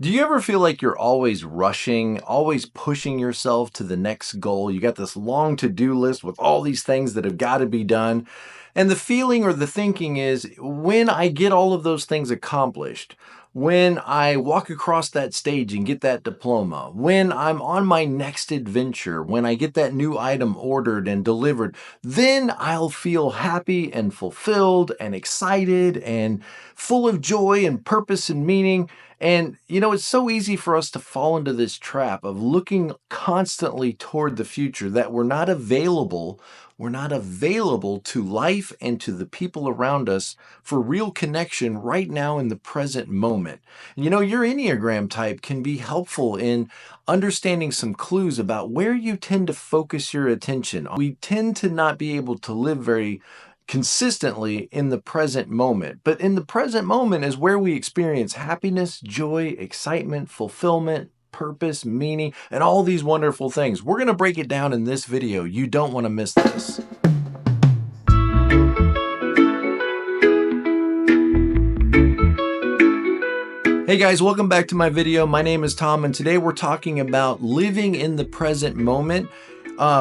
Do you ever feel like you're always rushing, always pushing yourself to the next goal? You got this long to-do list with all these things that have got to be done. And the feeling or the thinking is when I get all of those things accomplished, when I walk across that stage and get that diploma, when I'm on my next adventure, when I get that new item ordered and delivered, then I'll feel happy and fulfilled and excited and full of joy and purpose and meaning. And, it's so easy for us to fall into this trap of looking constantly toward the future that we're not available. We're not available to life and to the people around us for real connection right now in the present moment. Your Enneagram type can be helpful in understanding some clues about where you tend to focus your attention. We tend to not be able to live very consistently in the present moment. But in the present moment is where we experience happiness, joy, excitement, fulfillment, purpose, meaning, and all these wonderful things. We're going to break it down in this video. You don't want to miss this. Hey guys, welcome back to my video. My name is Tom, and today we're talking about living in the present moment,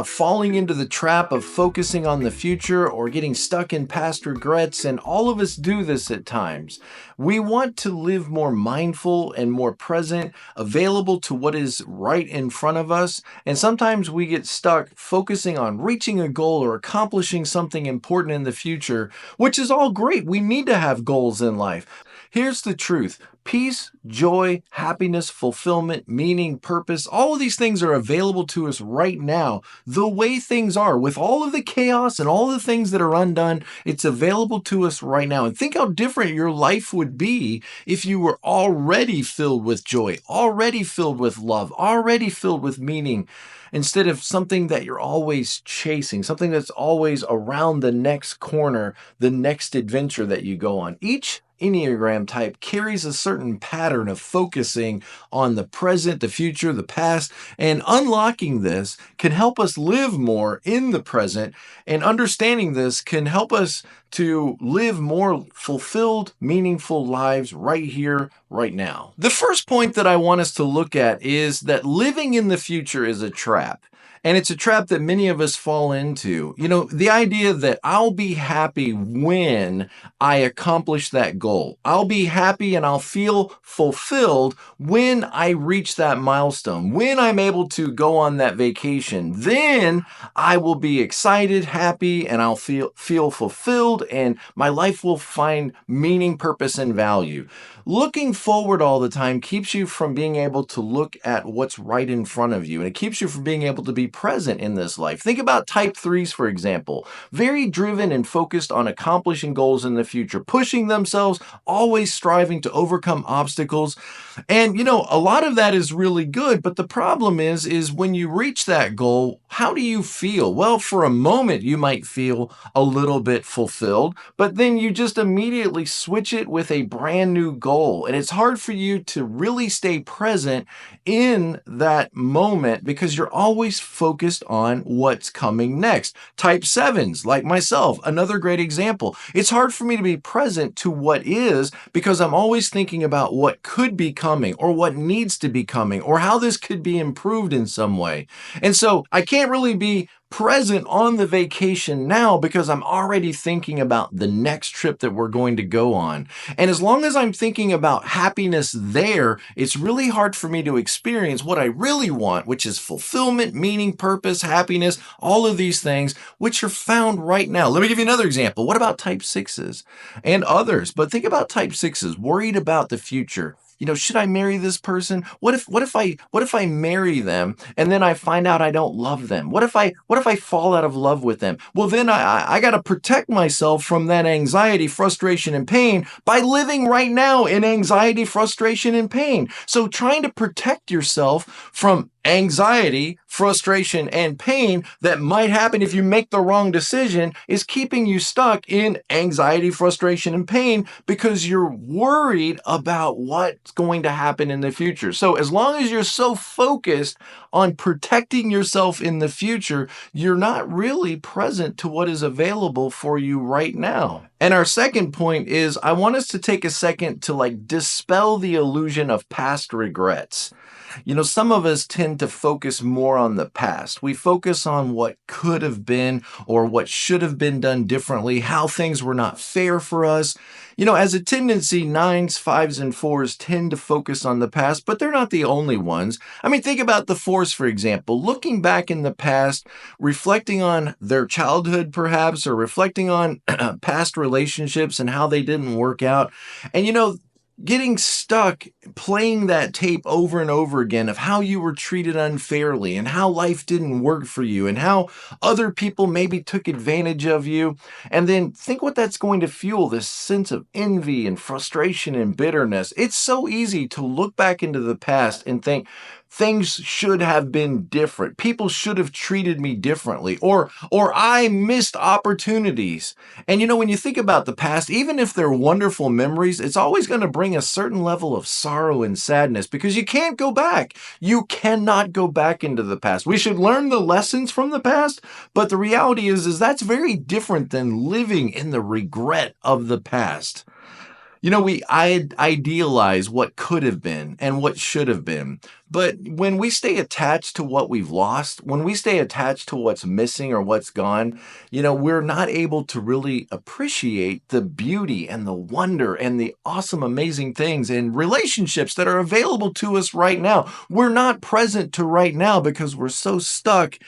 falling into the trap of focusing on the future or getting stuck in past regrets, and all of us do this at times. We want to live more mindful and more present, available to what is right in front of us, and sometimes we get stuck focusing on reaching a goal or accomplishing something important in the future, which is all great. We need to have goals in life. Here's the truth. Peace, joy, happiness, fulfillment, meaning, purpose, all of these things are available to us right now. The way things are, with all of the chaos and all the things that are undone, it's available to us right now. And think how different your life would be if you were already filled with joy, already filled with love, already filled with meaning, instead of something that you're always chasing, something that's always around the next corner, the next adventure that you go on. Each Enneagram type carries a certain pattern of focusing on the present, the future, the past, and unlocking this can help us live more in the present, and understanding this can help us to live more fulfilled, meaningful lives right here, right now. The first point that I want us to look at is that living in the future is a trap. And it's a trap that many of us fall into. The idea that I'll be happy when I accomplish that goal. I'll be happy and I'll feel fulfilled when I reach that milestone, when I'm able to go on that vacation. Then I will be excited, happy, and I'll feel fulfilled, and my life will find meaning, purpose, and value. Looking forward all the time keeps you from being able to look at what's right in front of you, and it keeps you from being able to be present in this life. Think about type 3s, for example. Very driven and focused on accomplishing goals in the future, pushing themselves, always striving to overcome obstacles. And, a lot of that is really good, but the problem is when you reach that goal, how do you feel? Well, for a moment, you might feel a little bit fulfilled, but then you just immediately switch it with a brand new goal. And it's hard for you to really stay present in that moment because you're always focused on what's coming next. Type 7s, like myself, another great example. It's hard for me to be present to what is because I'm always thinking about what could be coming or what needs to be coming or how this could be improved in some way. And so I can't really be present on the vacation now because I'm already thinking about the next trip that we're going to go on. And as long as I'm thinking about happiness there, it's really hard for me to experience what I really want, which is fulfillment, meaning, purpose, happiness, all of these things, which are found right now. Let me give you another example. What about type 6s and others? But think about type 6s, worried about the future. Should I marry this person? What if I marry them and then I find out I don't love them? What if I fall out of love with them? Well, then I got to protect myself from that anxiety, frustration, and pain by living right now in anxiety, frustration, and pain. So trying to protect yourself from anxiety, frustration, and pain that might happen if you make the wrong decision is keeping you stuck in anxiety, frustration, and pain because you're worried about what's going to happen in the future. So as long as you're so focused on protecting yourself in the future, you're not really present to what is available for you right now. And our second point is I want us to take a second to like dispel the illusion of past regrets. You know, some of us tend to focus more on the past. We focus on what could have been or what should have been done differently, how things were not fair for us. You know, as a tendency, nines, fives, and fours tend to focus on the past, but they're not the only ones. I mean, think about the fours, for example. Looking back in the past, reflecting on their childhood, perhaps, or reflecting on past relationships and how they didn't work out. And, you know, getting stuck playing that tape over and over again of how you were treated unfairly and how life didn't work for you and how other people maybe took advantage of you. And then think what that's going to fuel, this sense of envy and frustration and bitterness. It's so easy to look back into the past and think, things should have been different. People should have treated me differently, or I missed opportunities. And you know, when you think about the past, even if they're wonderful memories, it's always going to bring a certain level of sorrow and sadness because you can't go back. You cannot go back into the past. We should learn the lessons from the past, but the reality is that's very different than living in the regret of the past. You know, we idealize what could have been and what should have been. But when we stay attached to what we've lost, when we stay attached to what's missing or what's gone, you know, we're not able to really appreciate the beauty and the wonder and the awesome, amazing things and relationships that are available to us right now. We're not present to right now because we're so stuck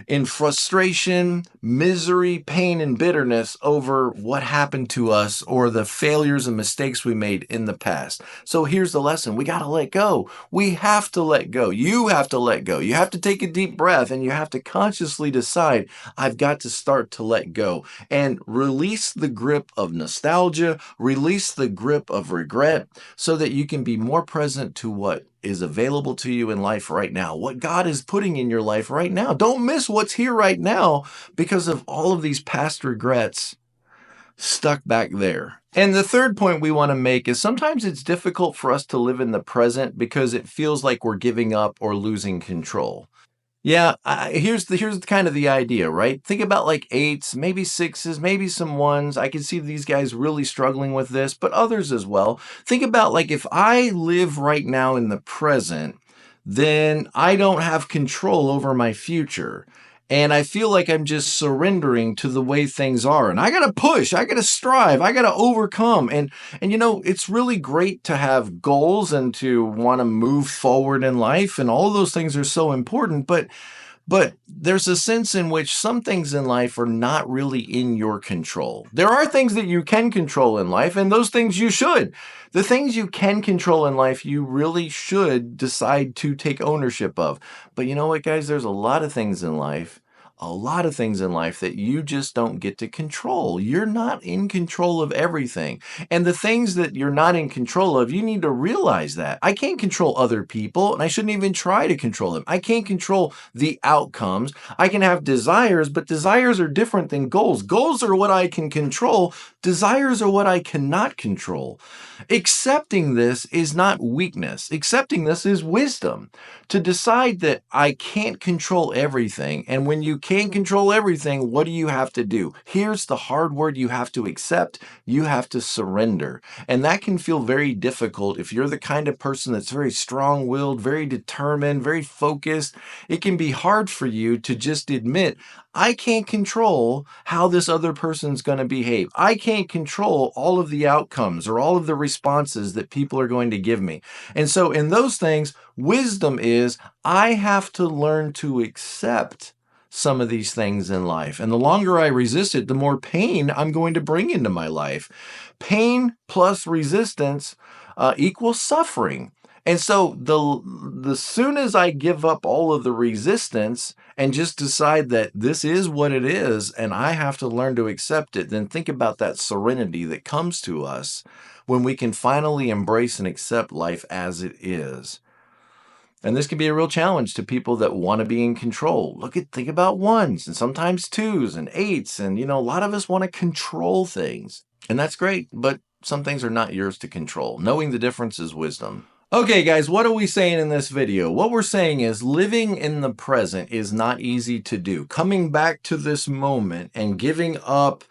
in frustration, misery, pain, and bitterness over what happened to us or the failures and mistakes we made in the past. So here's the lesson. We got to let go. We have to let go. You have to let go. You have to take a deep breath and you have to consciously decide, I've got to start to let go and release the grip of nostalgia, release the grip of regret so that you can be more present to what is available to you in life right now, what God is putting in your life right now. Don't miss what's here right now because of all of these past regrets stuck back there. And the third point we want to make is sometimes it's difficult for us to live in the present because it feels like we're giving up or losing control. Yeah, here's kind of the idea, right? Think about like eights, maybe sixes, maybe some ones. I can see these guys really struggling with this, but others as well. Think about like if I live right now in the present, then I don't have control over my future. And I feel like I'm just surrendering to the way things are. And I got to push, I got to strive, I got to overcome. And you know, it's really great to have goals and to want to move forward in life. And all those things are so important. But there's a sense in which some things in life are not really in your control. There are things that you can control in life, and those things you should. The things you can control in life, you really should decide to take ownership of. But you know what, guys? There's a lot of things in life that you just don't get to control. You're not in control of everything. And the things that you're not in control of, you need to realize that. I can't control other people, and I shouldn't even try to control them. I can't control the outcomes. I can have desires, but desires are different than goals. Goals are what I can control. Desires are what I cannot control. Accepting this is not weakness. Accepting this is wisdom. To decide that I can't control everything, and when you can't control everything, what do you have to do? Here's the hard word you have to accept. You have to surrender. And that can feel very difficult if you're the kind of person that's very strong-willed, very determined, very focused. It can be hard for you to just admit, I can't control how this other person's going to behave. I can't control all of the outcomes or all of the responses that people are going to give me. And so in those things, wisdom is I have to learn to accept some of these things in life. And the longer I resist it, the more pain I'm going to bring into my life. Pain plus resistance equals suffering. And so the soon as I give up all of the resistance and just decide that this is what it is and I have to learn to accept it, then think about that serenity that comes to us when we can finally embrace and accept life as it is. And this can be a real challenge to people that want to be in control. Think about ones and sometimes twos and eights. And, you know, a lot of us want to control things. And that's great, but some things are not yours to control. Knowing the difference is wisdom. Okay, guys, what are we saying in this video? What we're saying is living in the present is not easy to do. Coming back to this moment and giving up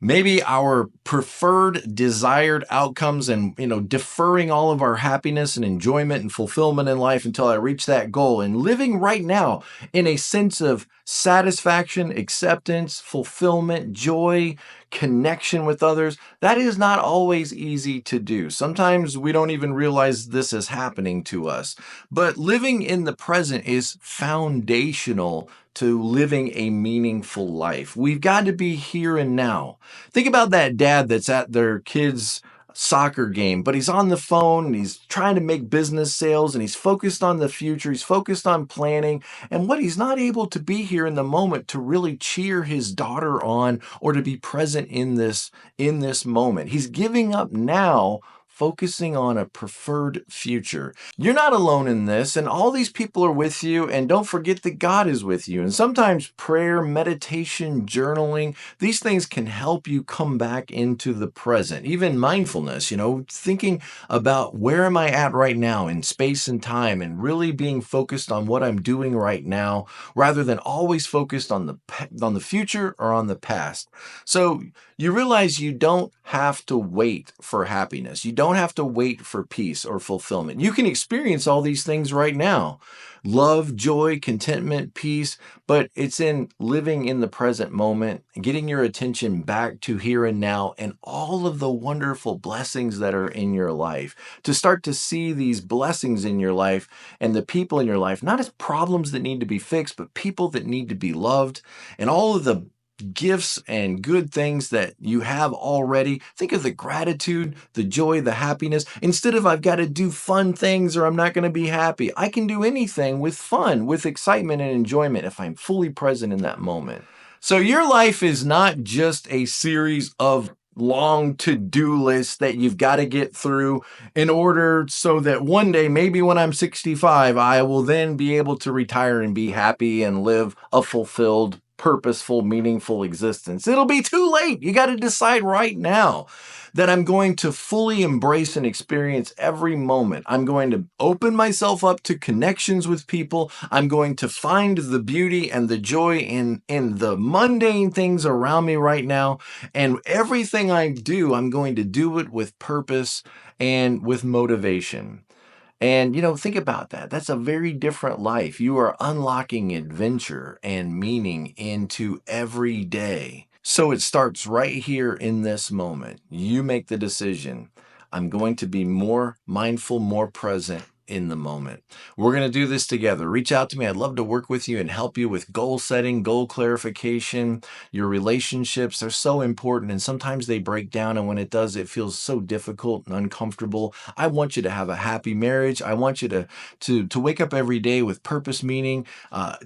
maybe our preferred desired outcomes and, deferring all of our happiness and enjoyment and fulfillment in life until I reach that goal, and living right now in a sense of satisfaction, acceptance, fulfillment, joy, connection with others. That is not always easy to do. Sometimes we don't even realize this is happening to us. But living in the present is foundational to living a meaningful life. We've got to be here and now. Think about that dad that's at their kids' soccer game, but he's on the phone and he's trying to make business sales and he's focused on the future. He's focused on planning, and what he's not able to be here in the moment to really cheer his daughter on or to be present in this moment. He's giving up now, focusing on a preferred future. You're not alone in this, and all these people are with you, and don't forget that God is with you. And sometimes prayer, meditation, journaling, these things can help you come back into the present. Even mindfulness, thinking about where am I at right now in space and time, and really being focused on what I'm doing right now rather than always focused on the future or on the past. So you realize you don't have to wait for happiness. You don't have to wait for peace or fulfillment. You can experience all these things right now. Love, joy, contentment, peace, but it's in living in the present moment, getting your attention back to here and now and all of the wonderful blessings that are in your life. To start to see these blessings in your life and the people in your life, not as problems that need to be fixed, but people that need to be loved, and all of the gifts and good things that you have already. Think of the gratitude, the joy, the happiness. Instead of I've got to do fun things or I'm not going to be happy, I can do anything with fun, with excitement and enjoyment if I'm fully present in that moment. So your life is not just a series of long to-do lists that you've got to get through in order so that one day, maybe when I'm 65, I will then be able to retire and be happy and live a fulfilled, purposeful, meaningful existence. It'll be too late. You got to decide right now that I'm going to fully embrace and experience every moment. I'm going to open myself up to connections with people. I'm going to find the beauty and the joy in the mundane things around me right now. And everything I do, I'm going to do it with purpose and with motivation. And, think about that. That's a very different life. You are unlocking adventure and meaning into every day. So it starts right here in this moment. You make the decision. I'm going to be more mindful, more present in the moment. We're going to do this together. Reach out to me. I'd love to work with you and help you with goal setting, goal clarification. Your relationships are so important, and sometimes they break down, and when it does, it feels so difficult and uncomfortable. I want you to have a happy marriage. I want you to wake up every day with purpose, meaning,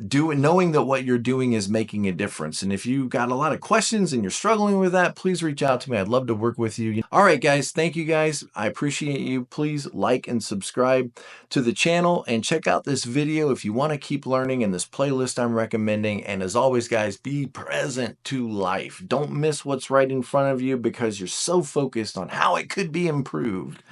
knowing that what you're doing is making a difference. And if you got a lot of questions and you're struggling with that, please reach out to me. I'd love to work with you. All right, guys. Thank you, guys. I appreciate you. Please like and subscribe to the channel and check out this video if you want to keep learning in this playlist I'm recommending. And as always, guys, be present to life. Don't miss what's right in front of you because you're so focused on how it could be improved.